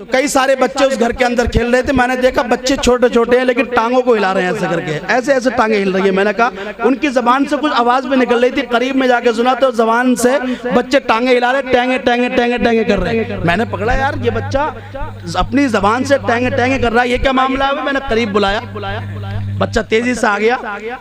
تو کئی سارے بچے اس گھر کے اندر کھیل رہے تھے. میں نے دیکھا بچے چھوٹے چھوٹے ہیں لیکن ٹانگوں کو ہلا رہے ہیں ایسے کر کے, ایسے ایسے ٹانگیں ہل رہی ہیں. میں نے کہا ان کی زبان سے کچھ آواز بھی نکل رہی تھی. قریب میں جا کے سنا تو زبان سے بچے ٹانگیں ہلا رہے, ٹینگیں ٹینگیں ٹینگیں ٹینگیں کر رہے ہیں. میں نے پکڑا یار یہ بچہ اپنی زبان سے ٹینگیں ٹینگیں کر رہا ہے, یہ کیا معاملہ ہے؟ میں نے قریب بلایا, بچہ تیزی سے آ گیا.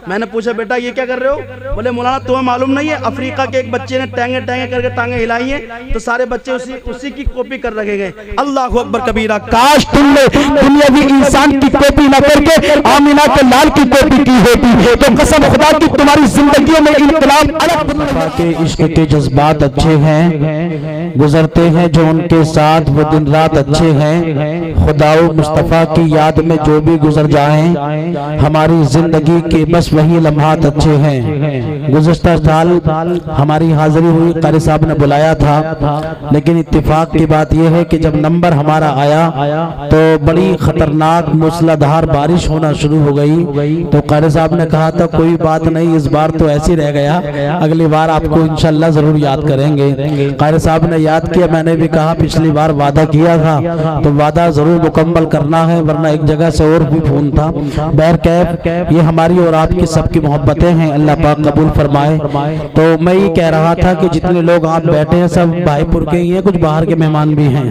میں نے پوچھا بیٹا یہ کیا کر رہے ہو؟ بولے مولانا تمہیں معلوم نہیں ہے افریقہ کے ایک بچے نے ٹینگیں ٹینگیں کر کے ٹانگیں ہلائی ہیں تو سارے بچے اسی کی کاپی کر رکھے گئے. اللہ اکبر کبیرہ. کاش تم نے دنیاوی انسان کی کاپی نہ کر کے آمینہ کے لال کی کاپی کی ہوتی تو قسم خدا کی تمہاری زندگیوں میں انقلاب الگ. کے عشق کے جذبات اچھے ہیں, گزرتے ہیں جو ان کے ساتھ وہ دن رات اچھے ہیں. خدا و مصطفیٰ کی یاد میں جو بھی گزر جائیں ہماری زندگی کے بس وہی لمحات اچھے ہیں. گزشتہ سال ہماری حاضری ہوئی, قاری صاحب نے بلایا تھا, لیکن اتفاق کی بات یہ ہے کہ جب نمبر ہمارا آیا تو بڑی خطرناک موسلادھار بارش ہونا شروع ہو گئی. تو قاری صاحب نے کہا تھا کوئی بات نہیں, اس بار تو ایسی رہ گیا, اگلی بار آپ کو انشاءاللہ ضرور یاد کریں گے. قاری صاحب نے یاد کیا, میں نے بھی کہا پچھلی بار وعدہ کیا تھا تو وعدہ ضرور مکمل کرنا ہے, ورنہ ایک جگہ سے اور بھی فون تھا. بہرکیف یہ ہماری اور آپ کی سب کی محبتیں ہیں, اللہ پاک قبول فرمائے. تو میں یہ کہہ رہا تھا کہ جتنے لوگ آپ بیٹھے ہیں سب بھائی پور کے ہی ہیں, کچھ باہر کے مہمان بھی ہیں.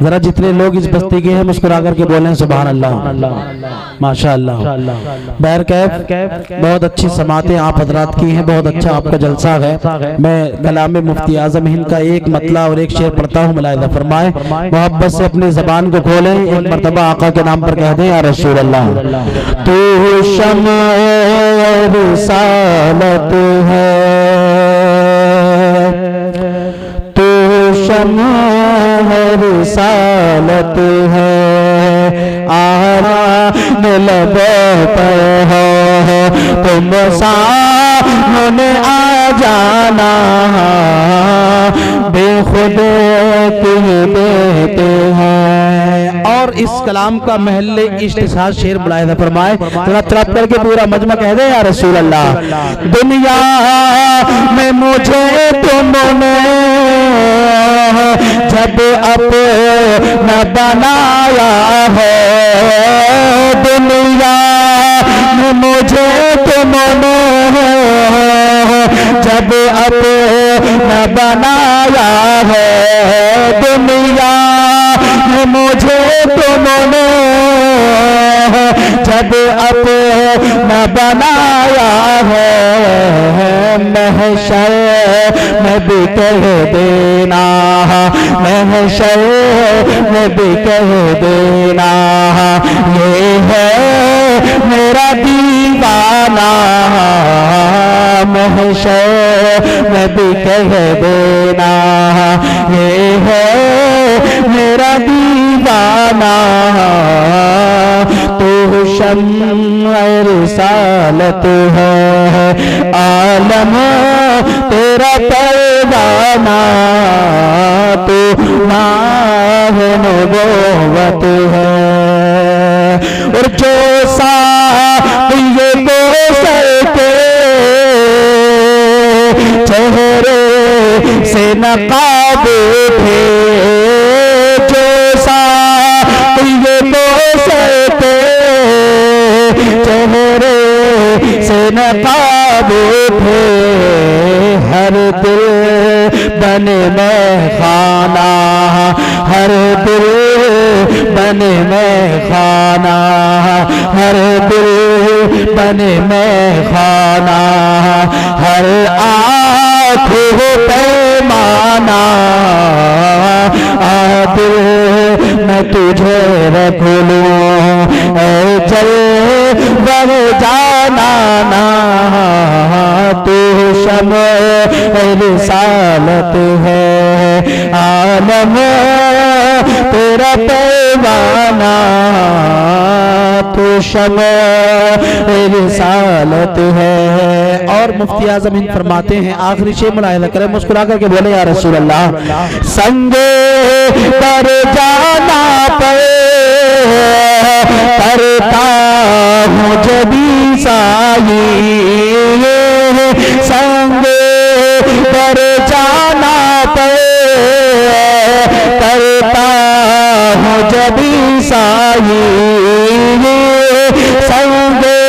ذرا جتنے لوگ اس بستی کے ہیں مسکرا کر کے بولیں سبحان اللہ, ماشاءاللہ. بہرکیف بہت اچھی سماعتیں آپ حضرات کی ہیں, بہت اچھا آپ کا جلسہ ہے. میں کلام مفتی اعظم ہند کا ایک مطلع اور ایک شعر پڑھتا ہوں, ملاحظہ فرمائے. محبت سے اپنی زبان کو کھولیں, ایک مرتبہ آقا کے نام پر کہہ دیں یا رسول اللہ. تو شمع رسالت ہے, تو شمع رسالت ہے, آرام لبوں پر ہو تم سامنے آ جانا, بے خود تم دیتے ہیں. اور اس کلام کا محل اشتہار شعر ملاحظہ فرمائے, ذرا طرف کر کے پورا مجمع کہہ دے یا رسول اللہ. دنیا میں مجھے تم نے جب اپنا بنایا ہے, دنیا میں مجھے تم نے جب اپنا بنایا ہے, دنیا میں مجھے تم نے جب اپنا بنایا ہے, محشر میں بھی کہہ دینا, محشر میں بھی کہہ دینا, یہ ہے میرا دیوانہ, محشر میں بھی کہہ دینا, یہ ہے میرا دیوانہ. تو شمع رسالت ہے, عالم تیرا پروانہ, تو ماہ نبوت ہے. اور جو سایہ کوثر کے چہرے سے نقاب تھے, جو سایہ کوثر کے چہرے سے نقاب تھے, ہر دل بنے میں خانہ, ہر دل بنے میں خانہ, ہر دل بنے میں خانہ, ہر آنکھ ہو پیمانہ, دل میں تجھے رکھ لوں اے جلوہ جانانا, تو شمع رسالت ہے, عالم تیرا پروانہ, تو شمع رسالت ہے. اور مفتی اعظم ہند فرماتے ہیں, آخری شعر ملاحظہ کریں, مسکرا کر کے بولے یا رسول اللہ. سنگے پر جانا پر کرتا ہوں جبھی سائی, سنگے پر جانا پر کرتا ہوں साई संगे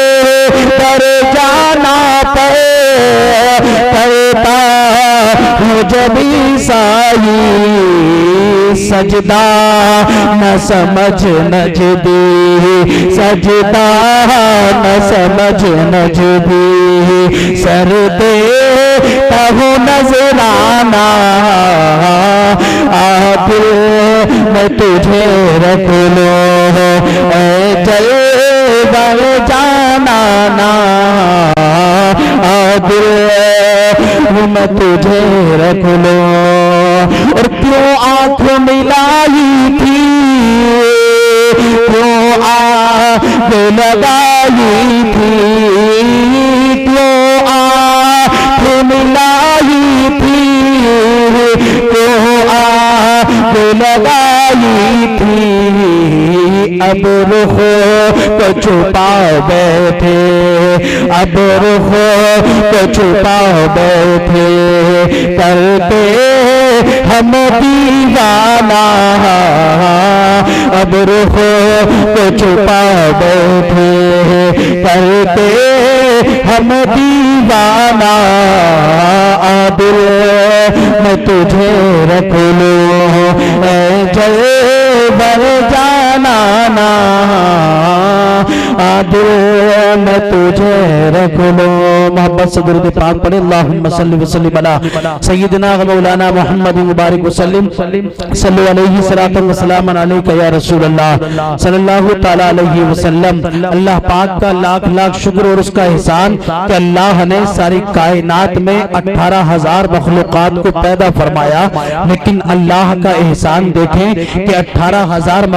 कर जाना करता हूँ जब साई सजदा न समझ नजदी सजदा न समझ नजदी सर दे कहूँ नजराना दिल मैं तुझे रख लो जल बर जाना ना दिल मैं तुझे रख लो। और क्यों आंख मिलाई थी क्यों आंख लगाई थी क्यों आंख मिलाई थी क्यों आंख लगाई थी अब रुख को छुपा बैठे अब रुख को छुपा बैठे करते हम दीवाना अब रुख को छुपा बैठे करते हम दीवाना दिल मैं तुझे रख लूं जल बर जाना ना दिल मैं तुझे रख लूं। मोहब्बत से दुरूद पाक पढ़े अल्लाहुम्मा सल्लि व सल्लिम अला सय्यिदिना व मौलाना मुहम्मद मुबारक वसल्लम सल्लु अलैहि सलातन व सलामन अलैका या रसूल अल्लाह सल्लल्लाहु तआला अलैहि वसल्लम। अल्लाह पाक का लाख लाख शुक्र और उसका एहसान कि अल्लाह ने सारी कायनात में 18,000 मखलूकात को पैदा फरमाया, लेकिन अल्लाह का एहसान देखें कि 18,000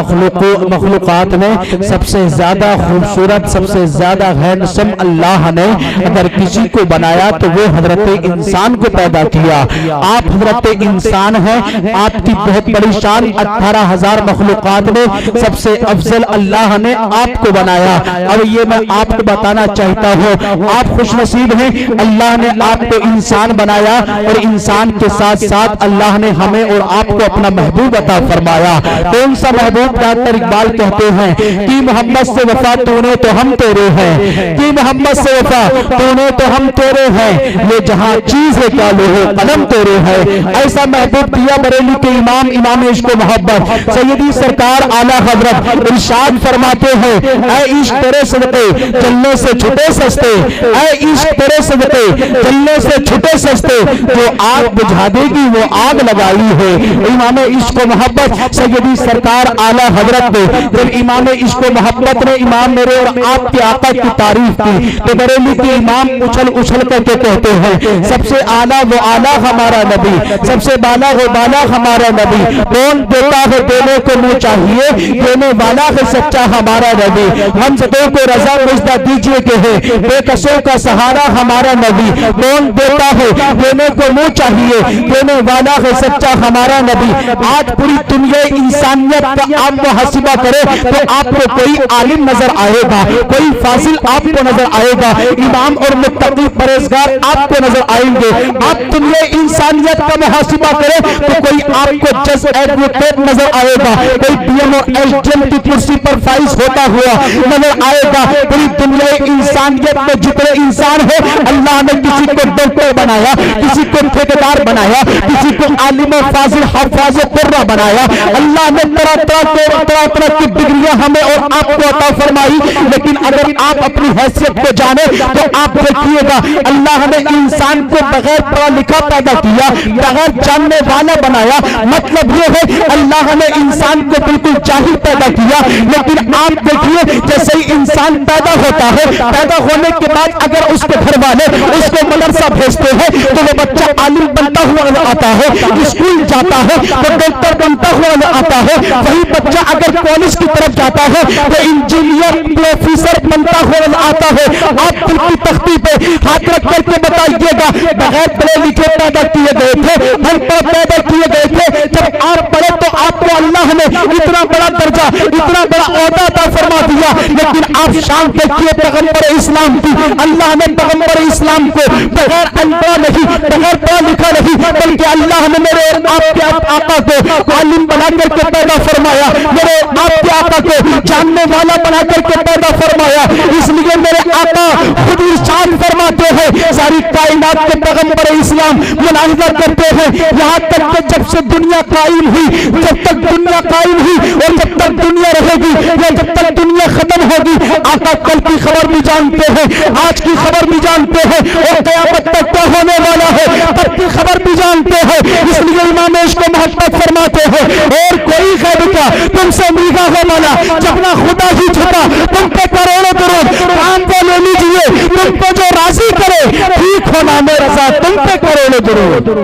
मखलूकात में सबसे ज्यादा खूबसूरत सबसे ज्यादा हैंडसम अल्लाह ने अगर किसी को बनाया तो वो हजरत इंसान को पैदा किया। आप हजरत इंसान हैं, आपकी बहुत बड़ी शान 18,000 मखलूकात में सबसे अफजल अल्लाह ने आपको बनाया। अब ये मैं आपको बताना चाहता हूँ, आप खुशनसीब हैं, अल्लाह ने आपको इंसान बनाया और इंसान के साथ साथ अल्लाह ने हमें और आपको अपना महबूब अता फरमाया। कौन सा महबूब? डॉक्टर इकबाल कहते हैं कि मोहम्मद से वफा तूने तो हम तेरे हैं कि मोहम्मद से वफा तूने तो हम तेरे हैं ये जहां चीज है क्या लोहे कलम तेरे है। ऐसा महबूब दिया बरेली के इमाम इमाम इश्क मोहब्बत सैयदी सरकार आला हजरत इरशाद फरमाते हैं ऐ इश्क तेरे सदके चलने से छुटे सस्ते ऐ इश्क तेरे सदके चलने से छुटे सस्ते जो आग बुझा देगी वो आग लगाई है। इमाम इश्क मोहब्बत सैयदी सरकार आला हजरत ने जब इमाम इश्क मोहब्बत ने इमाम मेरे और आपके आका की तारीफ की तो बरेली के इमाम उछल उछल करके कहते हैं सबसे आला वो आला हमारा नबी सबसे बाला वो बाला हमारा नबी कौन देता है देने को मुँह चाहिए देने वाला है सच्चा हमारा नबी हम सबों को रजा मुझदा दीजिए के है बेकसों का सहारा हमारा नबी कौन देता है देने को मुँह चाहिए देने वाला है सच्चा हमारा नबी। आज पूरी दुनिया इंसानियत का आप मुहासिबा करे तो आपको कोई आलिम नजर आएगा कोई फाजिल आपको नजर आएगा इमाम और मुत्तकी परहेजगार आपको नजर आएंगे। आप दुनिया इंसानियत का मुहासिबा करे तो कोई आपको जज एडवोकेट नजर आएगा कोई पीएम और एसडीएम की कुर्सी पर फाइज होता हुआ नजर आएगा। पूरी दुनिया इंसानियत में जितने इंसान है अल्लाह ने किसी को डॉक्टर बनाया किसी को ठेकेदार बनाया किसी को आलिम फाजिल हफाज कुर्रा बनाया। अल्लाह ने तरह तरह की डिग्रियां हमें और आपको अता फरमाई, लेकिन अगर आप अपनी हैसियत को जाने तो आप देखिएगा अल्लाह ने इंसान को बगैर पढ़ा लिखा पैदा किया बगैर जानने वाला बनाया। मतलब ये है अल्लाह ने इंसान को बिल्कुल जाहिल पैदा किया, लेकिन आप देखिए जैसे ही इंसान पैदा होता है पैदा होने के बाद अगर उसके घर वाले उसको मदरसा भेजते हैं तो वो बच्चा आलिम बनता हुआ आता है स्कूल जाता है तो डॉक्टर बनता हुआ आता है। वही बच्चा अगर कॉलेज की तरफ जाता है तो इंजीनियर प्रोफेसर बनता हुआ आता है। आप दिल की तख्ती पे हाथ रख करके बताइएगा बगैर पढ़े लिखे पैदा किए गए थे हम पैदा किए गए थे जब आप पढ़े तो आपको अल्लाह ने इतना बड़ा दर्जा इतना बड़ा ओहदा अता फरमा दिया, लेकिन आप शान देखिए पैगंबर इस्लाम की अल्लाह ने पैगंबर इस्लाम को बगैर अनपढ़ा नहीं बगैर पढ़ा लिखा नहीं बल्कि अल्लाह ने मेरे आपके आका को आलिम बना करके पैदा फरमाया। मेरे आपके आका को जानने वाला बना करके पैदा फरमाया। इसलिए मेरे आका खुद इरशाद फरमाते हैं, सारी कायनात के पैगंबर इस्लाम मुलाहिजा करते हैं, यहाँ तक कि जब से दुनिया कायम हुई, जब तक दुनिया कायम हुई और जब तक दुनिया रहेगी या जब तक दुनिया खत्म होगी, आका कल की खबर भी जानते हैं, आज की खबर भी जानते हैं और क़यामत तक क्या होने वाला है तब की खबर भी जानते हैं। इसलिए इमाम इसको मोहब्बत फरमाते हैं, और कोई गैब क्या तुमसे निगाह वाला जब ना खुदा ही झुका तुम पे करोड़ों दरूद, काम को ले लीजिए, तुमको जो राजी करे ठीक होना में रजा, तुम पे करोड़ों दरूद।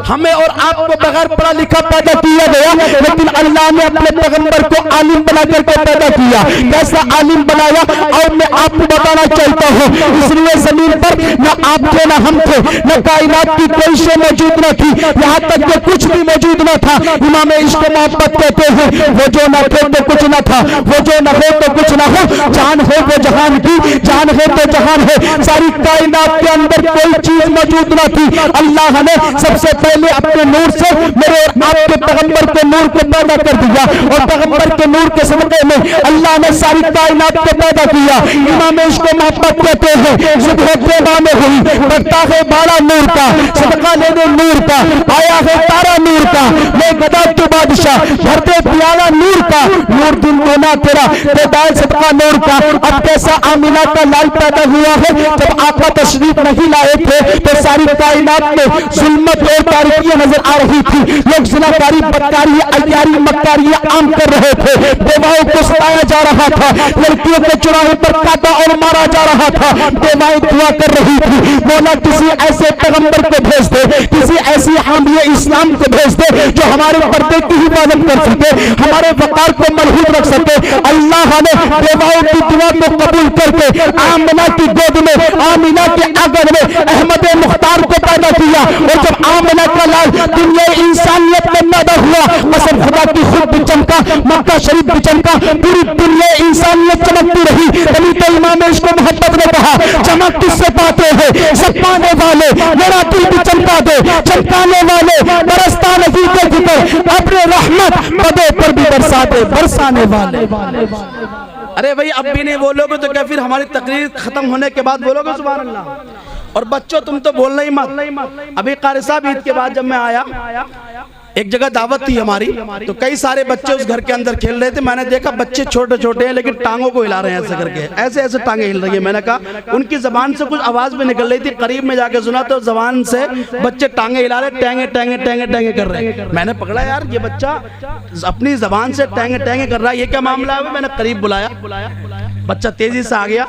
हमें और आपको बगैर पढ़ा लिखा पैदा किया गया, लेकिन अल्लाह ने अपने पैगंबर को आलिम बना करके पैदा किया। कैसा आलिम बनाया और मैं आपको बताना चाहता हूँ। इसलिए जमीन पर न आप थे न हम थे, न कायनात की कोई शे मौजूद न थी, यहाँ तक कि कुछ भी मौजूद न था। इमाम इश्क मोहब्बत कहते हैं, वो जो न थे तो कुछ न था, वो जो न हो तो कुछ न हो, जान है वो जहान की, जान है तो जहान है। सारी कायनात के अंदर कोई चीज मौजूद न थी, अल्लाह ने सबसे पहले अपने नूर से मेरे और आपके पैगंबर के नूर को पैदा कर दिया, और पैगंबर के नूर के सदक़े में अल्लाह ने सारी कायनात को पैदा किया। इमाम इसको मोहब्बत कहते हैं, सुबह तौबा में हुई, बढ़ता है बाड़ा नूर का, सदका लेने नूर का, आया है तारा नूर का, मैं गदा तो बादशाह, भरते प्याला नूर का, नूर दिन होना तेरा, बेदाल सदका नूर का। अब कैसा आमिना का लाल पैदा हुआ है, जब आका तशरीफ नहीं लाए थे तो सारी कायनात में जुल्मत और तारीकियां नजर आ रही थी। लोग ज़िनाकारी, बदकारी, अय्यारी, मक्कारी आम कर रहे थे, बेवाओं को सताया जा रहा था, लड़कियों के चौराहे पर काटा और मारा जा रहा था, बेवाएं दुआ कर रही थी, मौला किसी ऐसे पैगंबर को भेज दे, किसी ऐसी हामिए इस्लाम को भेज दे जो हमारे पर्दे की हिफाजत कर सके, हमारे वकार को मलहूद रख सके। अल्लाह ने बेवाओं की दुआ को कबूल करके आमिना की गोद में, आमिना के आंगन में अहमद मुख्तार को पैदा किया, और जब आमिना का लाल दुनिया इंसानियत में पैदा हुआ, कसम खुदा की खुद भी चमका, मक्का शरीफ भी चमका, पूरी दुनिया इंसानियत चमकती रही। तभी तो इमाम इसको मोहब्बत ने कहा, चमक किससे पाते हैं, सब पाने वाले, मेरा दिल भी चमका दे, चमकाने वाले, बरसता नहीं के जिक्र, अपने रहमत पदों पर भी बरसा दे, बरसाने वाले। अरे भाई अब भी नहीं बोलोगे तो क्या फिर हमारी तकरीर खत्म होने के बाद बोलोगे सुभान अल्लाह? और बच्चों तुम तो बोलना ही मत। अभी कारी साहब ईद के बाद जब मैं आया, एक जगह दावत थी हमारी, तो कई सारे बच्चे उस घर के अंदर खेल रहे थे। मैंने देखा बच्चे छोटे छोटे हैं लेकिन टांगों को हिला रहे हैं ऐसे करके, ऐसे ऐसे टांगे हिल रही है। मैंने कहा उनकी जबान से कुछ आवाज भी निकल रही थी, करीब में जाके सुना तो जबान से बच्चे टांगे हिला रहे, टेंगे टेंगे टेंगे टेंगे कर रहे हैं। मैंने पकड़ा यार ये बच्चा अपनी जबान से टेंगे टेंगे कर रहा है, ये क्या मामला है? मैंने करीब बुलाया, बच्चा तेजी से आ गया।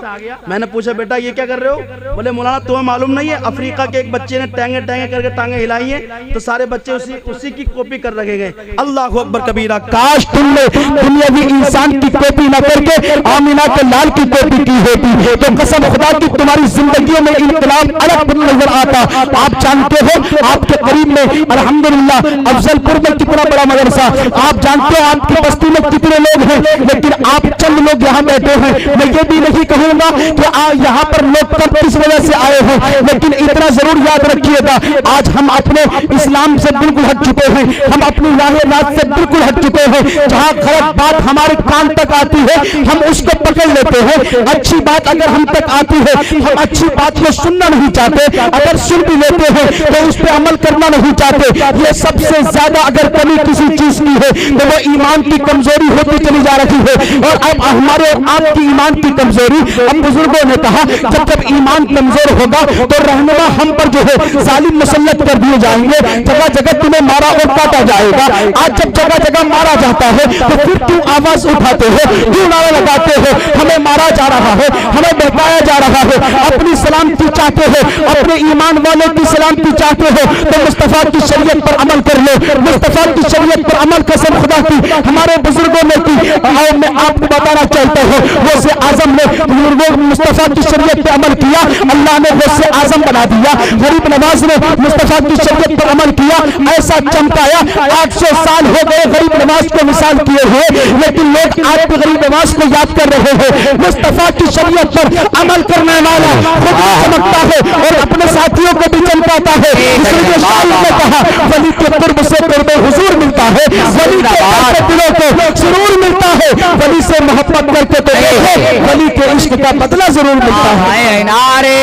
मैंने पूछा बेटा ये क्या कर रहे हो? बोले मौलाना तुम्हें मालूम नहीं है अफ्रीका के एक बच्चे ने टेंगे टेंगे करके टांगे हिलाई है, तो सारे बच्चे उसी की कॉपी कर रखे गए। अल्लाह अकबर कबीरा। काश तुमने दुनियावी इंसान की कॉपी न करके आमिना के लाल की कॉपी की होती, तो कसम खुदा की तुम्हारी जिंदगियों में इनकलाब अलग नजर आता। आप जानते हो आपके करीब में अल्हम्दुलिल्लाह अफजलपुर में कितना बड़ा मदरसा, आप जानते हो आपकी बस्ती में कितने लोग हैं, लेकिन आप चंद लोग यहाँ बैठे हैं। मैं ये भी नहीं कहूंगा कि यहाँ पर लोग कब किस वजह से आए हैं, लेकिन इतना जरूर याद रखिएगा आज हम अपने इस्लाम से बिल्कुल हट चुके हैं, हम अपनी लाहियात से बिल्कुल हट चुके हैं। जहाँ गलत बात हमारे कान तक आती है हम उसको पकड़ लेते हैं, अच्छी बात अगर हम तक आती है हम अच्छी बात को सुनना नहीं चाहते, अगर सुन भी लेते हैं तो उस पर अमल करना नहीं चाहते। ये सबसे ज्यादा अगर कमी किसी चीज की है तो वो ईमान की कमजोरी होती चली जा रही है। और अब हमारे और आपकी ईमान की कमजोरी, अब बुजुर्गों ने कहा जब जब ईमान कमजोर होगा तो रहनुमा हम पर जो है जालिम मुसल्लत कर दिए जाएंगे, जगह जगह तुम्हें मारा और काटा जाएगा। आज जब जगह जगह मारा जाता है तो फिर क्यों आवाज उठाते हो, क्यों नारा लगाते हो? हमें मारा जा रहा है, हमें बहकाया जा रहा है, अपनी सलामती चाहते हो, अपने ईमान वालों की सलामती चाहते हो तो मुस्तफा की शरीयत पर अमल कर लो, मुस्तफा की शरीयत पर अमल कसम खुदा की हमारे बुजुर्गों ने की। और मैं आपको बताना चाहता हूँ वैसे आजम ने बुजुर्गों मुस्तफा की शरीयत पर अमल किया, अल्लाह ने वैसे आजम बना दिया। गरीब नवाज ने मुस्तफा की शरीयत पर अमल किया, ऐसा चमकाया। 800 साल हो गए गरीब नवाज को मिसाल किए हुए, लेकिन लोग आज भी गरीब नवाज को याद कर रहे हैं। मुस्तफा की शरीयत पर अमल करने वाला खुद चमकता है और अपने साथियों को भी चमकाता है। इसलिए शायर ने कहा वली के कुर्ब से कुर्ब हुजूर मिलता है, वली के दिलों को सुरूर मिलता है, वली से मोहब्बत करके तो देखो, वली के इश्क का बदला जरूर मिलता है। नारे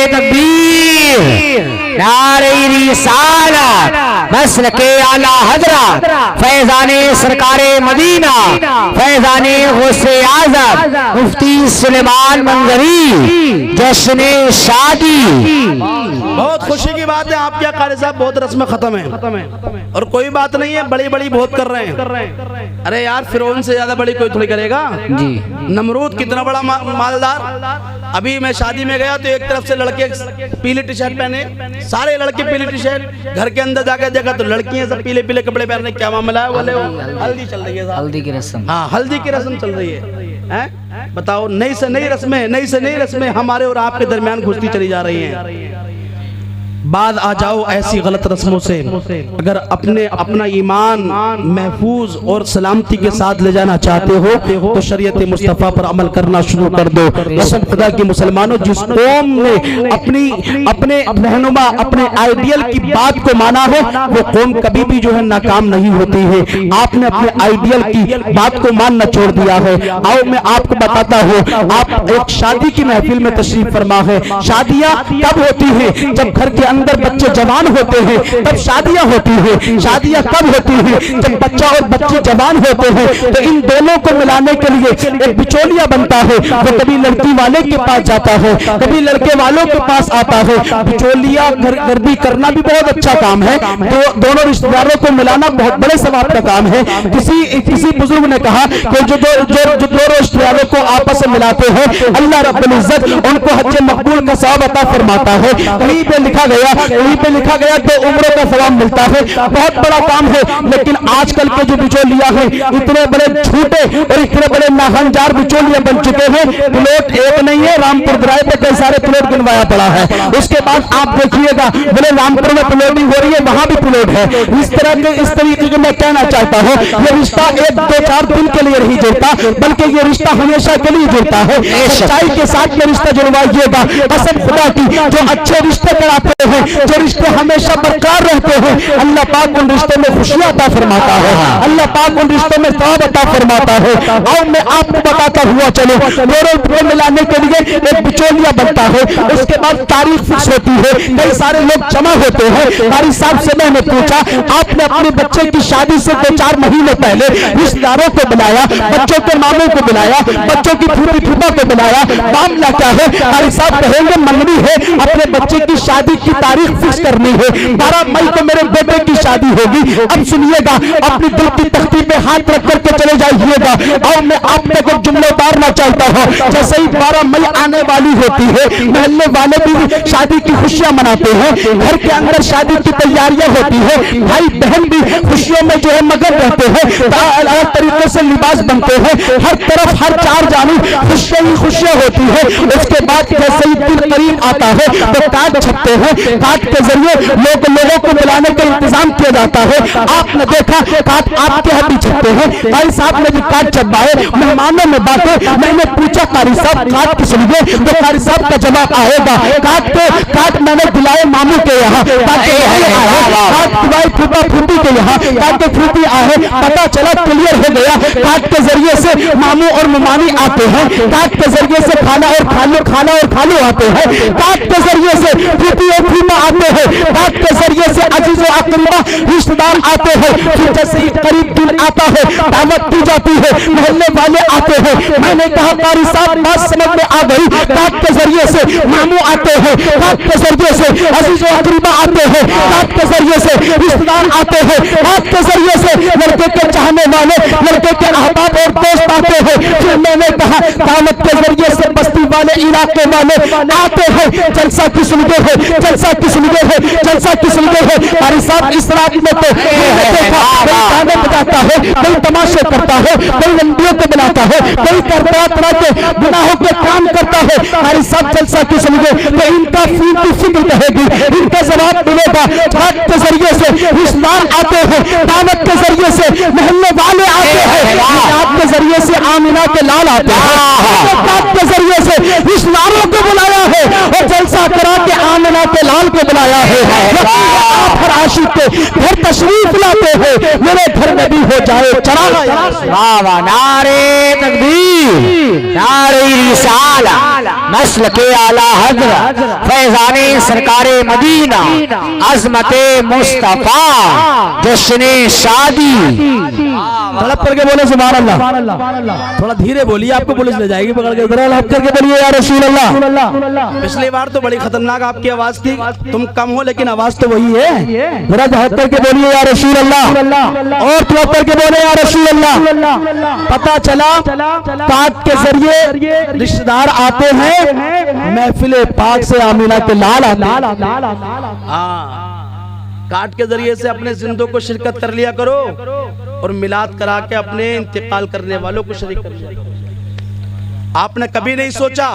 तकबीर, नारे रिसालत, मसलके आला हजरत, फैजाने सरकारे मदीना, फैजाने गौसे आज़म मुफ्ती सुलेमान मंजरी, जश्ने शादी। बहुत खुशी की बात है, आपके कारी साहब बहुत रस्म खत्म है और कोई बात नहीं है, बड़ी बड़ी बहुत कर रहे हैं। अरे यार फिरौन से ज्यादा बड़ी कोई थोड़ी करेगा जी। नमरूद कितना बड़ा मालदार। अभी मैं शादी में गया तो एक तरफ से लड़के पीली टी शर्ट पहने, सारे लड़के पीली टी शर्ट, घर के अंदर जाकर देखा तो लड़कियां सब पीले पीले कपड़े पहने। क्या मामला है? बोले हल्दी चल रही है, हल्दी की रस्म। हाँ, हल्दी की रस्म चल रही है। बताओ, नई से नई रस्में हमारे और आपके दरमियान घुसती चली जा रही हैं। बाद आ जाओ ऐसी गलत रस्मों से। अगर अपना ईमान महफूज और सलामती के साथ ले जाना चाहते हो तो शरीयत मुस्तफ़ा पर अमल करना शुरू कर दो। कसम खुदा की मुसलमानों, जिस कौम ने अपने रहनुमा, अपने आइडियल की बात को माना है, वो कौम कभी भी जो है नाकाम नहीं होती है। आपने अपने आइडियल की बात को मानना छोड़ दिया है। आओ मैं आपको बताता हूँ, आप एक शादी की महफिल में तशरीफ फरमा है। शादियाँ कब होती है? जब घर के अंदर बच्चे जवान होते हैं तब शादियां होती हैं। शादियां कब होती हैं? जब बच्चा और बच्ची जवान होते हैं। तो इन दोनों को मिलाने के लिए एक बिचौलिया बनता है। वो कभी लड़की वाले के पास जाता है, कभी लड़के वालों के पास आता है। बिचौलिया गर्दी करना भी बहुत अच्छा काम है, तो दोनों रिश्तेदारों को मिलाना बहुत बड़े सवाब का काम है। किसी बुजुर्ग ने कहा कि जो दो रिश्तेदारों को आपस में मिलाते हैं, अल्लाह रब्बुल इज्जत उनको हज मकबूल का सवाब अता फरमाता है। कहीं पे लिखा गया तो उम्रों का सवाब मिलता है। बहुत बड़ा काम है। लेकिन आजकल के जो बिचौलिया हैं, इतने बड़े झूठे और इतने बड़े नाहंजार बिचौलिया बन चुके हैं। प्लॉट एक नहीं है, रामपुर दराय पे कई सारे प्लॉट गिनवाया पड़ा है। उसके बाद आप देखिएगा, बोले रामपुर में प्लॉटिंग हो रही है, वहां भी प्लॉट है। इस तरीके के मैं कहना चाहता हूँ, ये रिश्ता 1-2-4 दिन के लिए नहीं जुड़ता, बल्कि ये रिश्ता हमेशा के लिए जुड़ता है। सच्चाई के साथ ये रिश्ता जुड़वाइएगा। कसम खुदा की, जो अच्छे रिश्ते कराते हैं, जो रिश्ते हमेशा बरकरार रहते हैं, अल्लाह पाक उन रिश्तों में खुशियां अता फरमाता है। अल्लाह पाक उन रिश्तों में सवाब अता फरमाता है। और मैं आपको बताता हुआ चलो, दोनों को मिलाने के लिए एक बिचौलिया बनता है। उसके बाद तारीख फिक्स होती है, कई सारे लोग जमा होते हैं। कारी साहब से मैंने पूछा, आपने अपने बच्चे की शादी से 2-4 महीने पहले रिश्तेदारों को बुलाया, बच्चों के मामों को बुलाया, बच्चों की फूफी फूफा को बुलाया, मामला क्या है? कारी साहब कहेंगे मंगनी है, अपने बच्चे की शादी की तारीख फिक्स करनी है, 12 मई को मेरे बेटे की शादी होगी। अब सुनिएगा, अपनी दिल की तख्ती पे हाथ रख करके चले जाइएगा। और मैं आप पे कुछ जुमले उतारना चाहता हूँ। जैसे ही 12 मई आने वाली होती है, महल्ले वाले भी शादी की खुशियां मनाते हैं, घर के अंदर शादी की तैयारियां होती है, भाई बहन भी खुशियों में जो है मगन रहते हैं, अलग तरीके से लिबास बनते हैं, हर तरफ हर चार जानिब खुशियां ही खुशियां होती है। उसके बाद जैसे ही दिन करीब आता है तो कार्ड छपते हैं, कार्ड के जरिए लोगों को बुलाने का इंतजाम किया जाता है। आपने देखा कार्ड आपके हाथ ही छपते हैं। कारी साहब ने भी कार्ड छपवाए, मेहमानों में बांटे। मैंने पूछा कारी साहब कार्ड किस लिए? तो कारी साहब का जवाब आएगा, कार्ड मैंने दिलाए मामू के यहाँ, कार्ड फूफा फूफी के यहाँ, कार्ड के फूफी आए, पता चला क्लियर हो गया। कार्ड के जरिए से मामू और मेहमानी आते हैं, कार्ड के जरिए से खाना और खालू आते हैं, कार्ड के जरिए से फूफी और फूफा आते हैं, कार्ड के जरिए से अजीज और अकरीबा रिश्तेदार आते हैं। फिर जैसे ही करीब दिन आता है, दावत दी जाती है, मोहल्ले वाले आते हैं। मैंने कहा कारी साहब बात समझ में आ गई, कार्ड के जरिए से मामू आते हैं, कार्ड के जरिए से अजीज और अकरीबा आते हैं, कार्ड के जरिए से रिश्तेदार आते हैं, कार्ड के जरिए से लड़के के चाहने वाले, लड़के के अहबाब और दोस्त आते हैं। फिर मैंने कहा दावत के जरिए से बस्ती वाले, इलाके वाले आते हैं। जलसा की सुनते हैं, जलसा की सुनते हैं, जलसा की सुनते हैं। कारी साहब इस रात में तो कोई गाने बजाता है, कोई तमाशे करता है, कोई लंबियों को बुलाता है, कोई तरह के गुनाहों के काम करता है। कारी साहब जलसा की सुनते तो इनका फिक्र रहेगी, इनका जवाब मिलेगा। छठ के जरिए से रिश्तेदार आते हैं, दावत के जरिए से मोहल्ले वाले आते हैं, रात के जरिए से आमिना के लाल आते हैं, रात के जरिए से रिश्तेदारों को बुलाया है और जलसा करा के आमिना के लाल को बुलाया है। आप हर आशिक के घर तशरीफ लाते हैं, मेरे घर में भी हो जाए चरागा। वाह वाह, नारे तकबीर, नारे रिसाला, मसलके आला हज़रत फैज़ाने सरकारे मदीना, अज़मते मुस्तफा, जश्ने शादी। तड़प करके बोले सुभान अल्लाह। थोड़ा धीरे बोलिए, आपको पुलिस ले जाएगी पकड़ के। जरा लग करके बोलिए या रसूल अल्लाह। पिछली बार तो बड़ी खतरनाक आपकी आवाज थी, तुम कम हो लेकिन आवाज तो वही है। जरा झहक करके बोलिए या रसूल अल्लाह, और तड़प करके बोले या रसूल अल्लाह। पता चला पाक के जरिए रिश्तेदार आते हैं, महफिल पाक से आमीना के लाल आते। हाँ, कार्ड के जरिए से अपने जिंदों को शिरकत कर लिया करो और मिलाद करा के अपने इंतकाल करने वालों को शरीक कर लिया करो। आपने कभी नहीं सोचा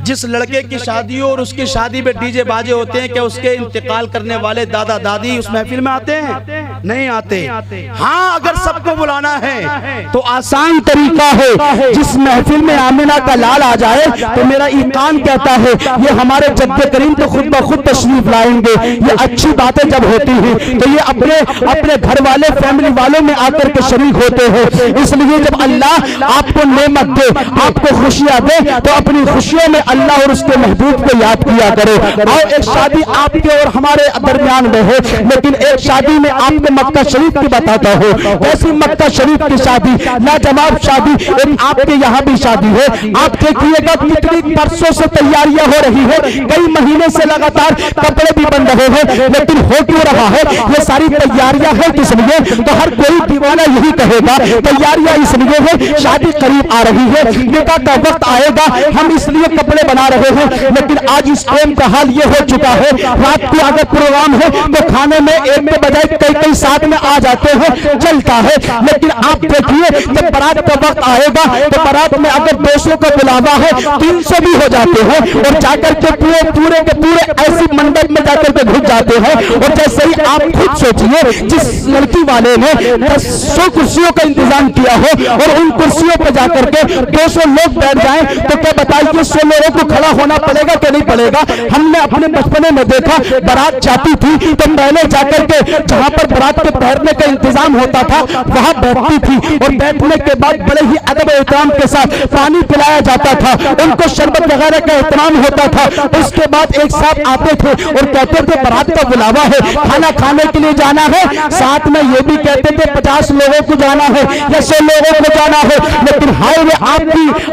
जिस लड़के की शादी हो और उसकी शादी में डीजे बाजे होते हैं, क्या उसके इंतकाल करने वाले दादा दादी उस महफिल में आते हैं? नहीं आते। हाँ, अगर सबको बुलाना है तो आसान तरीका है, जिस महफिल में आमिना का लाल आ जाए तो मेरा ईमान कहता है ये हमारे जद्द करीम तो खुद ब खुद तशरीफ लाएंगे। ये अच्छी बातें जब होती हैं तो ये अपने घर वाले फैमिली वालों में आकर के शरीक होते हैं। इसलिए जब अल्लाह आपको नेमत दे, आपको खुशियां दे, तो अपनी खुशियों में अल्लाह और उसके महबूब को याद किया करो। और एक शादी आपके और हमारे दरमियान में है, लेकिन एक शादी में आपको मक्का शरीफ की बताता हूँ। ऐसी मक्का शरीफ की शादी, लाजवाब शादी, एक आपके यहाँ भी शादी है। आप देखिएगा कितनी परसों से तैयारियां हो रही है, कई महीने से लगातार कपड़े भी बन रहे हैं, लेकिन हो क्यों रहा है? ये सारी तैयारियां है किस लिए? तो हर कोई दीवाना यही कहेगा तैयारियां इसलिए है, शादी करीब आ रही है, निकाह का वक्त आएगा, हम इसलिए कपड़े बना रहे हैं। लेकिन आज इस टाइम का हाल ये हो चुका है, रात को अगर प्रोग्राम है तो खाने में एक के बजाय कई साथ में आ जाते हैं, चलता है। लेकिन आप देखिए जब बारात का वक्त आएगा तो बारात में अगर 200 का बुलावा है 300 भी हो जाते हैं, और जाकर के पूरे के पूरे ऐसी मंडप में जाकर के घुस जाते हैं। और जैसे ही आप खुद सोचिए, जिस लड़की वाले ने 100 कुर्सियों का इंतजाम किया हो और उन कुर्सियों पर जाकर के 200 लोग बैठ जाएं, तो क्या बताइए 100 लोगों को खड़ा होना पड़ेगा कि नहीं पड़ेगा? हमने अपने बचपने में देखा, बारात जाती थी तो पहले जाकर के जहां पर बारात के ठहरने का इंतजाम होता था वहां बैठती थी, और बैठने के बाद बड़े ही अदब एहतराम के साथ पानी पिलाया जाता था, उनको शरबत वगैरह का एहतराम होता था। उसके बाद एक साथ आते थे और कहते थे बारात का बुलावा है, खाना खाने के लिए जाना है। साथ में ये भी कहते थे 50 लोगों को जाना है या 100 लोगों को जाना है। लेकिन हाय वे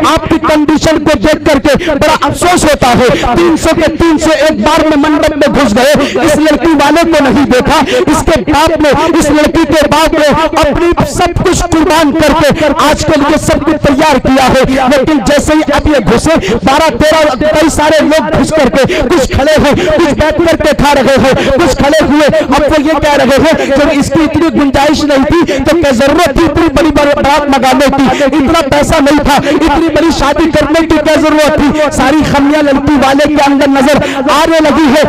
आपकी कंडीशन को देख करके बड़ा अफसोस होता है। 300 के 300 एक बार में मंडप में घुस गए, इस लड़की वाले को नहीं देखा, इसके बाप ने, इस लड़की के बाप ने अपनी सब कुछ कुर्बान करके आज के लिए सब कुछ तैयार किया है। लेकिन जैसे ही अब ये घुसे 12-13 कई सारे लोग घुस करके, कुछ खड़े हैं, कुछ बैठ करके खा रहे हैं, कुछ खड़े हुए। अब वो ये कह रहे हैं जब इसकी इतनी गुंजाइश नहीं थी तो क्या जरूरत थी इतनी बड़ी बारात मंगाने की? इतना पैसा नहीं था, इतनी बड़ी शादी करने की क्या जरूरत थी? सारी खमियां लड़की वाले के अंदर नजर आने लगी है।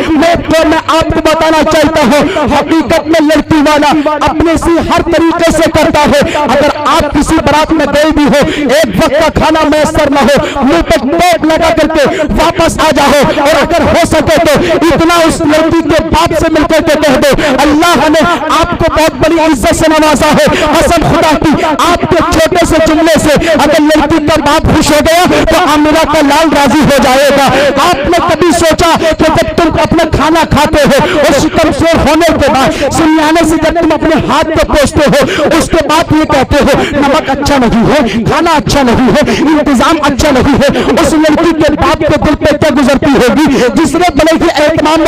मैं आपको बताना चाहता हूँ, हकीकत में लड़की वाला अपने से हर तरीके से करता है। अगर आप किसी बारात में गए भी हो, एक वक्त का खाना मैसर न हो, मुंह पर टोप लगा करके वापस आ जाओ, और अगर हो सके तो इतना उस लड़की के बाप से मिलकर के कह दो अल्लाह ने आपको बहुत बड़ी इज्जत से नवाजा है। कसम खुदा की, आपके छोटे से जुमले से अगर लड़की का बाप खुश हो गया तो आमिना का लाल राजी हो जाएगा। आपने कभी सोचा कि जब तुम अपना खाना खाते हो और शिकमशेर होने के बाद सुनियाने से जब तुम अपने हाथ पे पोंछते हो, उसके बाद ये कहते हो नमक अच्छा नहीं है, खाना अच्छा नहीं है, इंतजाम अच्छा नहीं है, उस लड़की के बाप के दिल पे क्या गुजरती होगी जिसने बड़े ही एहतमाम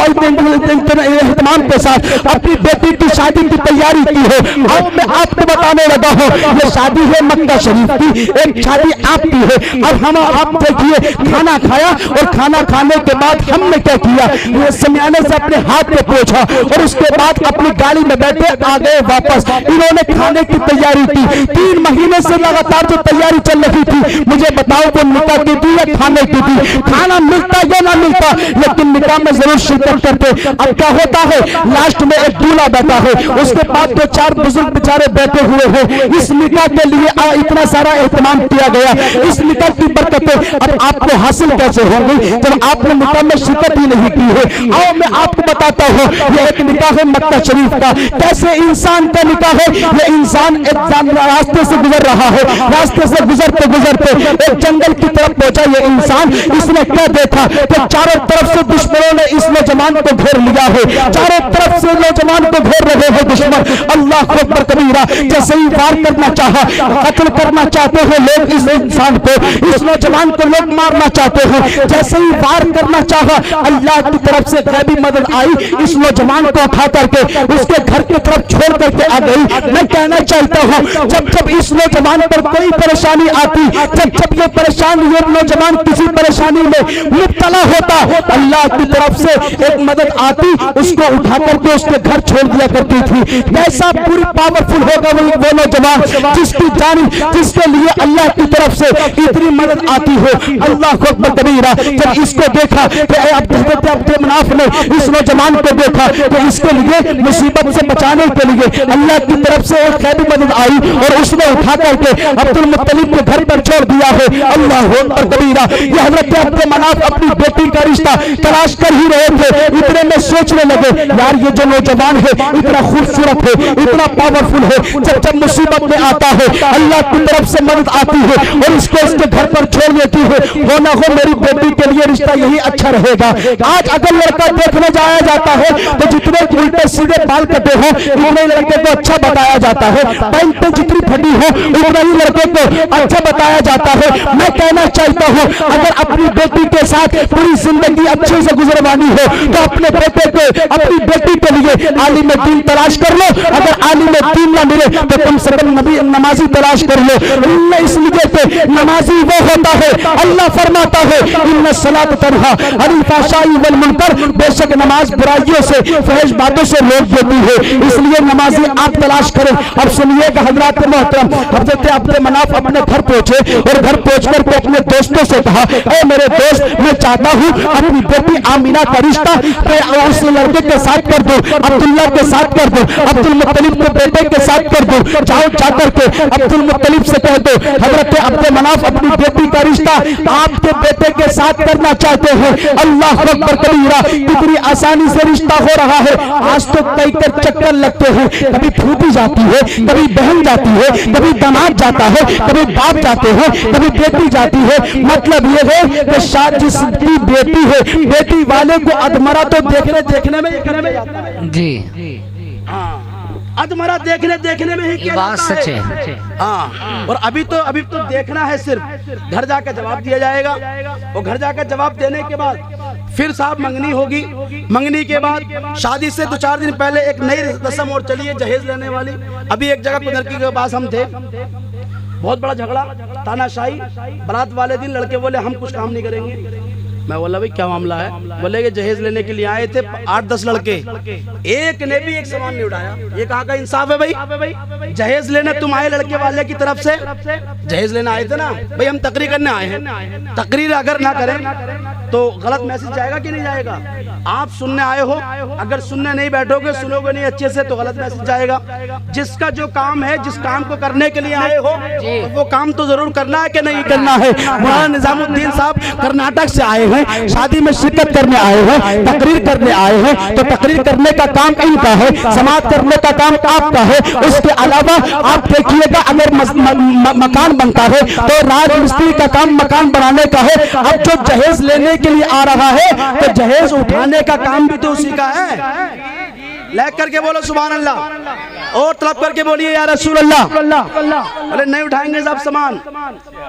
के साथ अपनी बेटी की शादी की तैयारी की है। अब मैं आपको बताने लगा हूँ, ये शादी है मक्का शरीफ की, एक शादी आपकी है। अब हम आप देखिए खाना खाया, और खाना खाने के बाद हमने क्या किया, ये समियाने से अपने हाथ पे पोंछा और उसके बाद अपनी गाड़ी में बैठे आ गए वापस। इन्होंने खाने की तैयारी की, 3 महीने से लगातार जो तैयारी चल रही थी। मुझे बताओ वो निकाह की थी या खाने की थी? खाना मिलता या ना मिलता, लेकिन निकाह में जरूर शिरकत करते। अब क्या होता है, लास्ट में एक दूल्हा बैठा है, उसके बाद 2-4 बुजुर्ग बेचारे बैठे हुए हैं। इस निकाह के लिए इतना सारा एहतमाम किया गया। इस निकाह की बरकतें अब आपको हासिल कैसे होंगी जब आपने निकाह में शिरकत ही नहीं की है। आओ मैं आपको बताता हूँ, ये एक निकाह है मक्का शरीफ का। कैसे इंसान का निकाह है, ये इंसान एक रास्ते से गुजर रहा है, रास्ते से गुजरते गुजरते एक जंगल की तरफ पहुंचा ये इंसान। इसने क्या देखा कि चारों तरफ से दुश्मनों ने इस नौजवान को घेर लिया है, चारों तरफ से नौजवान को घेर रहे हैं दुश्मन। अल्लाह अकबर कबीरा। जैसे ही वार करना चाहा, कत्ल करना चाहते हैं लोग इस इंसान को, इस नौजवान को लोग मारना चाहते हैं। जैसे ही वार करना चाहा, अल्लाह की तरफ से गैबी मदद आई, इस नौजवान को उठा करके उसके घर की तरफ छोड़ करके आ गई। मैं कहना चाहता हूँ, जब जब इस नौजवान पर कोई परेशानी आती, जब जब ये परेशानी, ये नौजवान किसी परेशानी में मुब्तला होता, अल्लाह की तरफ से एक मदद आती, उसको उठा करके उसके घर छोड़ दिया करती थी। कैसा पूरी पावरफुल होगा वो नौजवान जिसकी जान, जिसके लिए अल्लाह की तरफ से इतनी मदद आती हो। अल्लाह अकबर कबीरा। जब इसको देखा कि हज़रत अब्दुल मनाफ ने इस नौजवान को देखा कि इसके लिए मुसीबत से बचाने के लिए अल्लाह की तरफ से एक गैबी मदद आई और उसने उठा करके अब्दुल मुत्तलिब के घर पर छोड़ दिया है। अल्लाह अकबर कबीरा। ये हज़रत अब्दुल मनाफ अपनी बेटी का रिश्ता तलाश कर ही रहे थे, इतने में सोचने लगे यार ये जो नौजवान है इतना खूबसूरत है, इतना पावरफुल है, जब जब मुसीबत में आता है अल्लाह की तरफ से मदद आती है और इसको इसके घर पर छोड़ देती है। हो ना हो मेरी बेटी के लिए रिश्ता यही अच्छा रहेगा। आज अगर लड़का देखने जाया जाता है तो जितने उल्टे सीधे बाल कटे हो उतने लड़के को अच्छा बताया जाता है, पैंट पे जितनी फटी हो उतना ही लड़के को अच्छा बताया जाता है। मैं कहना चाहता हूँ, अगर अपनी बेटी के साथ पूरी जिंदगी अच्छे से गुजरवानी हो तो अपने बेटे को, अपनी बेटी के लिए आलिम दीन तलाश कर लो। अगर आलिम दीन ना मिले तो कम से कम नमाजी तलाश कर लो। इसलिए तो नमाजी वो होता है, अल्लाह फरमाता है इन्ना सलात तन्हा अनिल फाहशाई वल मुनकर, बेशक नमाज बुराइयों से, फहश बातों से रोक देती है। इसलिए नमाजी आप तलाश करें। अब सुनिएगा हजरात मोहतरम, हज़रत अब्दुल मनाफ अपने घर पहुंचे और घर पहुंचकर के अपने दोस्तों से कहा, ए मेरे दोस्त, मैं चाहता हूँ अपनी बेटी आमीना का रिश्ता उस लड़के के साथ कर दो, अब्दुल्ला के साथ कर दो, अब्दुल मुत्तलिब के बेटे के साथ कर दो। जाओ जाकर के अब्दुल मुत्तलिब से कह दो हज़रत अब्दुल मनाफ अपनी बेटी का रिश्ता आपके बेटे के साथ करना चाहते हैं। अल्लाह अकबर कबीरा। कितनी आसानी से रिश्ता हो रहा है। आज तो कई चक्कर लगते हैं, कभी फूटी जाती है, कभी बहन जाती है, कभी दामाद जाता है, कभी बाप जाते हैं, कभी बेटी जाती है। मतलब ये है कि शायद जिसकी बेटी है, बेटी वाले को अधमरा तो देखने में जी अधमरा देखने में ही ये बात सच है। हाँ, और अभी तो देखना है, सिर्फ घर जाकर जवाब दिया जाएगा और घर जाकर जवाब देने के बाद फिर साहब मंगनी होगी। मंगनी के बाद शादी से 2-4 दिन पहले एक नई रस्म और चली है, जहेज लेने वाली। अभी एक जगह कुदरती के पास हम थे, बहुत बड़ा झगड़ा, तानाशाही। बारात वाले दिन लड़के बोले हम कुछ काम नहीं करेंगे। मैं बोला भाई क्या मामला है? बोले कि जहेज लेने के लिए आए थे 8-10 लड़के, एक ने भी एक सामान नहीं उठाया। ये कहाँ का इंसाफ है भाई? जहेज लेने तुम आए लड़के वाले की तरफ से, जहेज लेने आए थे ना भाई, हम तकरीर करने आए हैं। तकरीर अगर ना करें तो गलत मैसेज जाएगा कि नहीं जाएगा? आप सुनने आए हो, अगर सुनने नहीं बैठोगे, सुनोगे नहीं अच्छे से, तो गलत मैसेज जाएगा। जिसका जो काम है, जिस काम को करने के लिए आए हो, तो वो काम तो जरूर करना है कि नहीं करना है। मौलाना निजामुद्दीन साहब कर्नाटक से आए हैं, शादी में शिरकत करने आए हैं, तकरीर करने आए हैं, तो तकरीर करने का काम इनका है, समाअत करने का काम आपका है। उसके अलावा आप देखिएगा, अगर मकान बनता है तो राजमिस्त्री का काम मकान बनाने का है। अब जो जहेज लेने के लिए आ रहा है तो जहेज उठाने का काम भी तो उसी का है। लैग करके बोलो सुभान अल्लाह, और तलब करके बोलिए या रसूल अल्लाह। अरे नहीं उठाएंगे साहब सामान।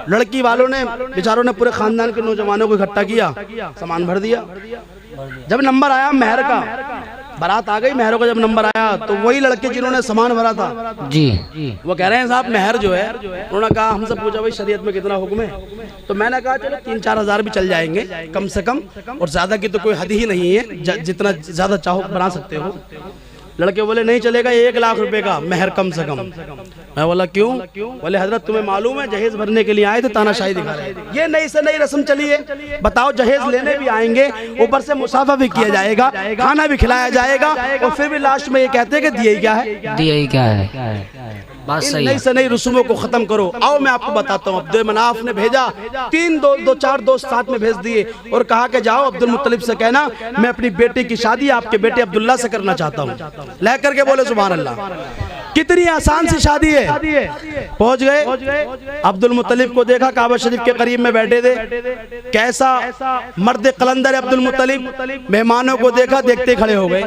लड़की वालों ने, बेचारों ने पूरे खानदान के नौजवानों को इकट्ठा किया, सामान भर दिया। जब नंबर आया मेहर का, बारात आ गई, मेहरों का जब नंबर आया तो वही लड़के जिन्होंने सामान भरा था जी वो कह रहे हैं साहब मेहर जो है, उन्होंने कहा, हमसे पूछा भाई शरीयत में कितना हुक्म है? तो मैंने कहा चलो 3-4 हज़ार भी चल जाएंगे कम से कम, और ज्यादा की तो कोई हद ही नहीं है, जितना ज्यादा चाहो बना सकते हो। लड़के बोले नहीं चलेगा, 1 लाख रुपए का मेहर कम से कम। मैं बोला क्यों? बोले हजरत तुम्हें मालूम है जहेज भरने के लिए आए थे, तानाशाही दिखा रहे थे। ये नई से नई रस्म चली है। बताओ, जहेज लेने भी आएंगे, ऊपर से मुसाफा भी किया जाएगा, खाना भी खिलाया जाएगा, और फिर भी लास्ट में ये कहते हैं कि दिया ही क्या है? दिया ही क्या है? بات ان صحیح نئی ہے. سے نئی رسوموں کو ختم کرو. آؤ میں آپ کو بتاتا ہوں. عبد مناف نے بھیجا 4 دوست ساتھ میں بھیج دیے اور کہا کہ جاؤ عبد المطلب سے کہنا میں اپنی بیٹی کی شادی آپ کے بیٹے عبداللہ سے کرنا چاہتا ہوں. لے کر کے بولے سبحان اللہ. کتنی آسان سی شادی ہے. پہنچ گئے, عبد المطلب کو دیکھا کعبہ شریف کے قریب میں بیٹھے تھے. کیسا مرد قلندر ہے عبد المطلب. مہمانوں کو دیکھا, دیکھتے کھڑے ہو گئے.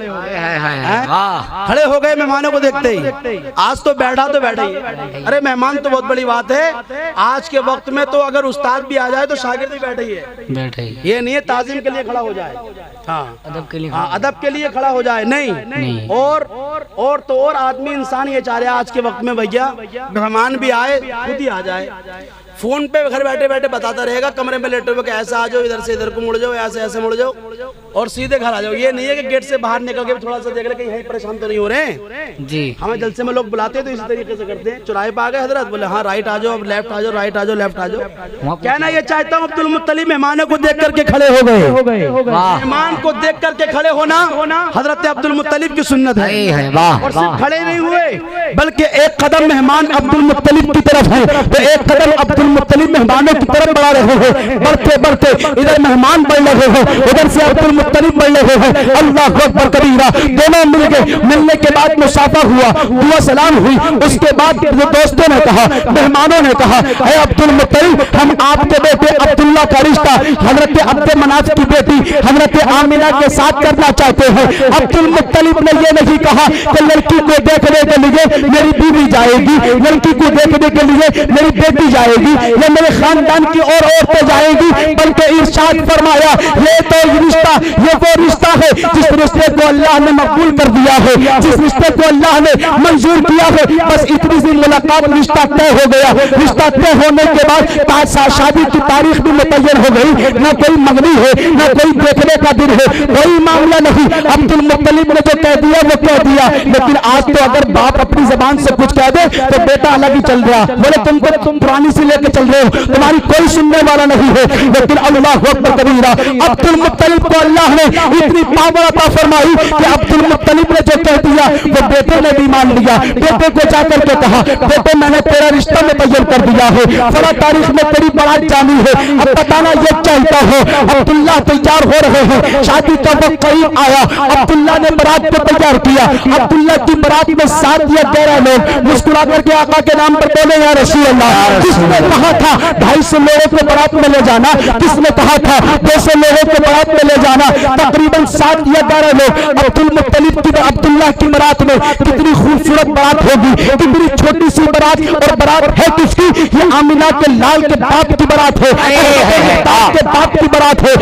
کھڑے ہو گئے مہمانوں کو دیکھتے ہی. آج تو بیٹھا ہی. ارے مہمان تو بہت بڑی بات ہے. آج کے وقت میں تو اگر استاد بھی آ جائے تو شاگرد بھی بیٹھے ہی ہے. یہ نہیں ہے تعظیم کے لیے کھڑا ہو جائے, ہاں ادب کے لیے کھڑا ہو جائے, نہیں. اور تو اور آدمی انسان یہ چاہ رہے ہیں آج کے وقت میں بھیا مہمان بھی آئے خود ہی آ جائے. فون پہ گھر بیٹھے بیٹھے بتاتا رہے گا کمرے میں لیٹے ہوئے کہ ایسا آ جاؤ, ادھر سے ادھر کو مڑ جاؤ, ایسے مڑ جاؤ اور سیدھے گھر آ جاؤ. یہ نہیں ہے کہ گیٹ سے باہر نکل کے تھوڑا سا دیکھ لیں کہ یہیں پریشان تو نہیں ہو رہے ہیں. جی ہمیں جلسے میں لوگ بلاتے ہیں تو اسی طریقے سے کرتے ہیں. چوراہے پہ آ گئے حضرت, بولے ہاں رائٹ آ جاؤ, اب لیفٹ آ جاؤ, رائٹ آ جاؤ, لیفٹ آ جاؤ. کہنا یہ چاہتا ہوں عبد المطلب مہمانوں کو دیکھ کر کے کھڑے ہو گئے. مہمان کو دیکھ کر کے کھڑے ہونا حضرت عبد المطلب کی سنت ہے. اور صرف کھڑے نہیں ہوئے بلکہ ایک قدم مہمان عبد المطلب کی طرف ہے تو ایک قدم عبد المطلب مہمانوں کی طرف بڑھا رہے ہیں. بڑھتے ادھر مہمان بڑھ رہے ہیں, ادھر سے عبد المطلب بڑھ رہے ہیں. اللہ اکبر کبیرہ. دونوں مل گئے. ملنے کے بعد مصافحہ ہوا, دعا سلام ہوئی. اس کے بعد دوستوں نے کہا, مہمانوں نے کہا, اے عبد المطلب ہم آپ کے بیٹے عبداللہ کا رشتہ حضرت عبد مناف کی بیٹی حضرت آمنہ کے ساتھ کرنا چاہتے ہیں. عبد المطلب نے یہ نہیں کہا کہ لڑکی کو دیکھنے کے لیے میری بیوی جائے گی, لڑکی کو دیکھنے کے لیے میری بیٹی جائے گی, یا میرے خاندان کی اور عورتیں جائیں گی, بلکہ ارشاد فرمایا یہ تو رشتہ, یہ وہ رشتہ ہے جس رشتے کو اللہ نے مقبول کر دیا ہے, جس رشتے کو اللہ نے منظور کیا ہے. بس اتنی سی ملاقات رشتہ طے ہو گیا. رشتہ طے ہونے کے بعد شادی کی تاریخ بھی متعین ہو گئی. نہ کوئی منگنی ہے, نہ کوئی دیکھنے کا دن ہے, کوئی معاملہ نہیں. عبد المطلب نے جو کہہ دیا وہ کہہ دیا. لیکن آج تو اگر باپ اپنی زبان سے کچھ کہہ دے تو بیٹا الگ ہی چل رہا. بولے تم پرانی سے لے کے چل رہے ہو, تمہاری کوئی سننے والا نہیں ہے. لیکن اللہ اکبر کبیرہ, عبد المطلب کو اللہ نے اتنی پاور عطا فرمائی کہ عبد المطلب نے جو کہہ دیا وہ بیٹے نے بھی مان لیا. بیٹے کو جا کر کے کہا, بیٹے میں نے تیرا رشتہ متعین کر دیا ہے, فلاں تاریخ میں تیری بارات جانی ہے. اب بتانا یہ چاہتا ہوں. عبداللہ تیار ہو رہے ہیں, شادی کا وقت قریب آیا. عبداللہ نے بارات کو تیار کیا. عبداللہ کی بارات میں 7 یا 13 لوگ مسکرا کر کے آقا کے نام پر بولے یا رسول اللہ. کس نے کہا تھا 250 لوگوں کو بارات میں لے جانا, کس نے کہا تھا 200 لوگوں کو بارات میں لے جانا. تقریباً 7 یا 12 لوگ. عبد المطلب کی عبداللہ کی بارات میں کتنی خوبصورت بارات ہوگی, کتنی چھوٹی سی بارات, اور بارات ہے کس کی؟ یہ آمنہ کے لال کے باپ کی بارات ہے, کے باپ کی بارات ہے.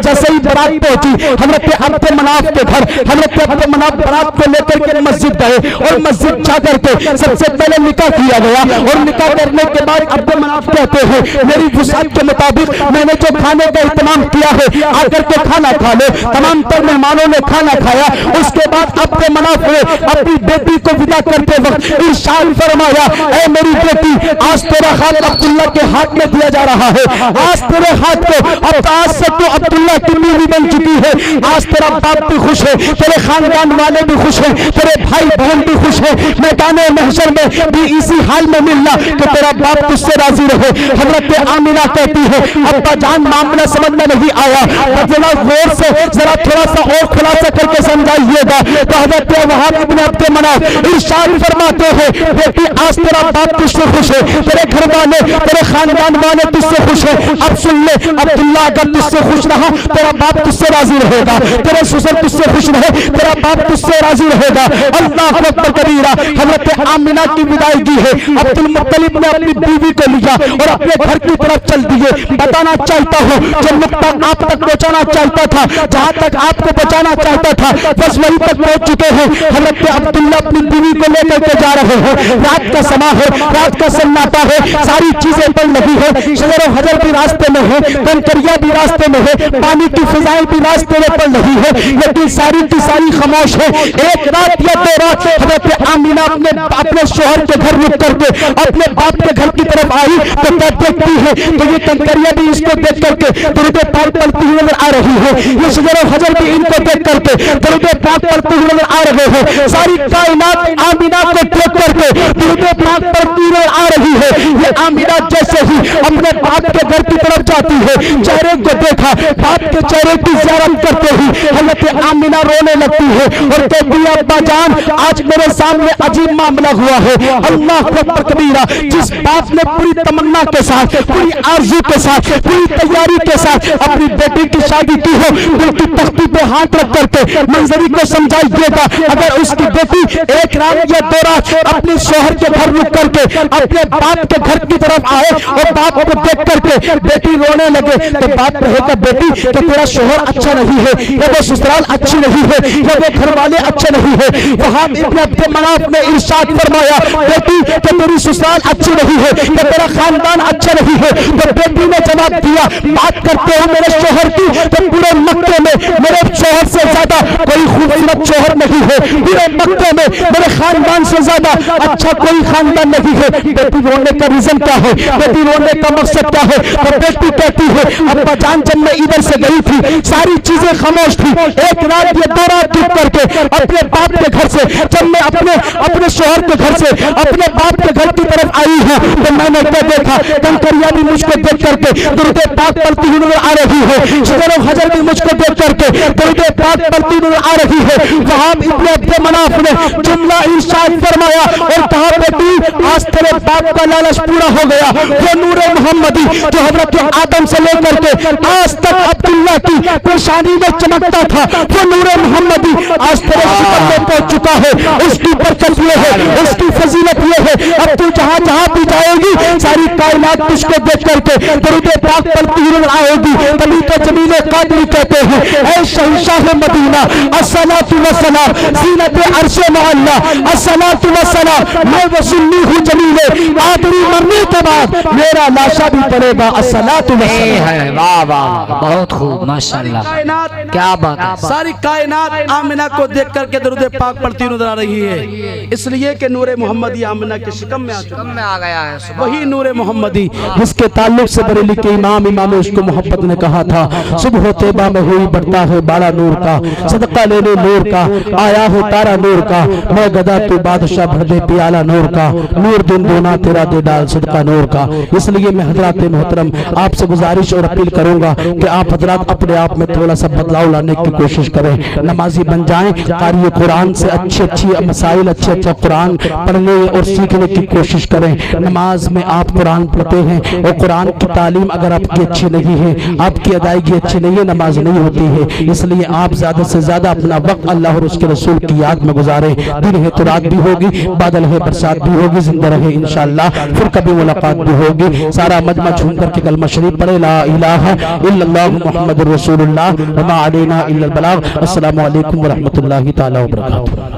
جیسے ہی بارات پہنچی حضرت عبد مناف کے گھر, حضرت عبد مناف بارات کو لے کر کے مسجد گئے اور مسجد جا کر کے سب سے پہلے نکاح کیا گیا. اور نکاح کرنے کے بعد عبد مناف کہتے ہیں میری وسعت کے مطابق میں نے جو کھانے کا اہتمام کیا ہے آ کر کے کھانا کھا لو. تمام تر مہمانوں نے کھانا کھایا. اس کے بعد عبد مناف نے اپنی بیٹی کو ودا کرتے وقت ارشاد فرمایا, اے میری بیٹی آج تیرا ہاتھ عبداللہ کے ہاتھ میں دیا جا رہا ہے. آج تیرے ہاتھ کو, اب آج سے تو عبداللہ کی بیوی بن چکی ہے. آج تیرا باپ بھی خوش ہے, تیرے خاندان والے بھی خوش ہیں, تیرے بھائی بہن بھی خوش ہیں. میدان محشر میں بھی اسی حال میں ملنا کہ تیرا باپ تجھ سے راضی رہے. حضرت آمنہ کہتی ہے ابا جان معاملہ سمجھ میں نہیں آیا, ذرا غور سے ذرا تھوڑا سا اور خلاصہ کر کے سمجھائیے گا. تو حضرت وہاب ابن عبد مناف ارشاد فرماتے ہیں بیٹی آج تیرا باپ تجھ سے خوش ہے, تیرے گھر والے تیرے خاندان والے تجھ سے خوش ہیں. اب سن لے عبداللہ اگر تجھ سے خوش رہا تیرا باپ تجھ سے راضی رہے گا, تیرے سسر تجھ سے خوش رہے تیرا باپ تجھ سے راضی رہے گا. اللہ اکبر کبیرہ. حضرت آمنہ کی وداعی ہے. عبد المطلب نے اپنی بیوی کو لیا اور اپنے گھر کی طرف چل دیے. بتانا چاہتا ہوں جو نقطہ آپ تک پہنچانا چاہتا تھا, جہاں تک آپ کو بچانا چاہتا تھا, بس وہیں تک پہنچ چکے ہیں. حضرت عبداللہ اپنی بیوی کو لے کر کے جا رہے ہیں. رات کا سما ہے, رات کا سناٹا ہے, ساری چیزیں پڑ رہی ہے. شجر و حجر بھی راستے میں ہے, کنکریاں بھی راستے میں ہے, پانی کی فضائیں بھی راستے میں پڑ رہی ہے, لیکن ساری کی ساری خاموش ہے. ایک رات یا 2 رات حضرت آمنہ اپنے شوہر کے گھر رک کر کے اپنے باپ کے گھر کی طرف آئی تو کیا دیکھتی ہے تو یہ یہ کنکریاں بھی اس کو دیکھ کر کے درود پاک پڑھتی ہوئی نظر آ رہی ہے، یہ شجر و حجر بھی ان کو دیکھ کر کے درود پاک پڑھتی ہوئی نظر آ رہے ہیں، ساری کائنات آمینہ کو دیکھ کر کے درود پاک پڑھتی ہوئی نظر آ رہی ہے۔ یہ آمینہ جیسے ہی اپنے باپ کے گھر کی طرف جاتی ہے، چہرے کو دیکھا، باپ کے چہرے کی زیارت کرتے ہی حضرت آمینہ رونے لگتی ہے اور کہتی ہے ابا جان آج میرے سامنے عجیب معاملہ ہوا ہے۔ اللہ اکبر کبیرہ، جس باپ نے پوری تمنا کے ساتھ، پوری آرزو کے ساتھ، پوری تیاری کے ساتھ اپنی بیٹی کی شادی کی ہو، دل کی تختی پہ ہاتھ رکھ کر کے منظری کو سمجھائیے گا اگر اس کی بیٹی ایک رات یا دو رات اپنے شوہر کے گھر رک کر کے اپنے باپ کے گھر کی طرف آئے اور باپ کو دیکھ کر کے بیٹی رونے لگے تو باپ کہے گا بیٹی کہ تیرا شوہر اچھا نہیں ہے، یا وہ سسرال اچھی نہیں ہے، یا وہ گھر والے اچھے نہیں ہے۔ وہاں ابن عبد مناف نے ارشاد فرمایا بیٹی کہ تیری سسرال اچھی نہیں ہے، کہ تیرا خاندان اچھا نہیں ہے، تو بیٹی نے جواب دیا بات کرتے ہو میرے شوہر کی تو پورے مکے میں میرے شوہر سے زیادہ کوئی خوبصورت شوہر نہیں ہے، پورے مکے میں میرے خاندان سے زیادہ اچھا کوئی خاندان نہیں ہے۔ بیٹی رونے کا ریزن کیا ہے، بیٹی رونے کا مقصد کیا ہے؟ تو بیٹی کہتی ہے ابا جان جب میں ادھر سے گئی تھی ساری چیزیں خاموش تھی، ایک رات یا دو رات رک کر کے اپنے باپ کے گھر سے جب میں اپنے شوہر کے گھر سے اپنے باپ کے گھر کی طرف آئی ہوں تو میں نے کیا دیکھا، کنکریاں بھی مجھ کو دیکھ کر کے درود پاک پڑھتی ہوئی نظر آ رہی ہے، شجر و حجر بھی مجھ کو دیکھ کر کے درود پاک پڑھتی ہوئی نظر آ رہی ہے۔ وہاں ابن عبد مناف نے جملہ ارشاد فرمایا اور کہا بیٹی آج تیرے باپ کا لالچ پورا ہو گیا، وہ نور محمدی جو حضرت آدم سے لے کر کے آج تک عبداللہ کی پیشانی میں چمکتا تھا، وہ نور محمدی آج تیرے شکر میں پہنچ چکا ہے۔ اس کی برکت یہ ہے، اس کی فضیلت یہ ہے، اب تو جہاں جہاں بھی جائے گی ساری کائنات تجھ کو دیکھ کر کے درود پاک پڑھتی ہوئی نظر آئے گی۔ کبھی تو جمیل قادری کہتے ہیں اے شہنشاہ مدینہ الصلاۃ والسلام زینت عرش معلا، الصلاۃ والسلام میں وسلی ہوں جمیل قادری مرنے کے بعد میرا لاشا بھی پڑے گا الصلاۃ والسلام۔ واہ واہ بہت خوب ماشاءاللہ، کیا بات ہے۔ ساری کائنات آمنہ کو دیکھ کر کے درود پاک پڑھتی نظر آ رہی ہے، اس لیے کہ نور محمدی آمنہ کے شکم میں آ گیا ہے، وہی نور محمدی جس کے تعلق سے بریلی کے امام عشق محبت نے کہا تھا صبح طیبہ میں ہوئی بڑھتا ہے بالا نور کا، صدقہ لینے نور کا آیا ہے تارا نور کا، میں گدا تو بادشاہ بھر دے پیالہ نور کا، نور دن دونا تیرا دے ڈال صدقہ نور کا۔ اس لیے میں حضرات محترم آپ سے گزارش اور اپیل کروں گا کہ آپ حضرات اپنے آپ میں تھوڑا سا بدلاؤ لانے کی کوشش کریں، نمازی بن جائیں، قاری قرآن سے اچھی مسائل اچھا قرآن پڑھنے اور سیکھنے کی کوشش کریں۔ نماز میں آپ قرآن پڑھتے ہیں اور قرآن کی تعلیم اگر آپ کی اچھی نہیں ہے، آپ کی ادائیگی اچھی نہیں ہے، نماز نہیں ہوتی ہے۔ اس لیے آپ زیادہ سے زیادہ اپنا وقت اللہ اور اس کے رسول کی یاد میں گزاریں، دن ہے تو رات بھی ہوگی، بادل ہے برسات بھی ہوگی، زندہ رہے انشاءاللہ پھر کبھی ملاقات بھی ہوگی۔ سارا مجمع جھوم کر کے کلمہ شریف پڑھے لا الہ الا اللہ محمد رسول اللہ وما علینا الا البلاغ۔ السلام علیکم ورحمۃ اللہ تعالی وبرکاتہ۔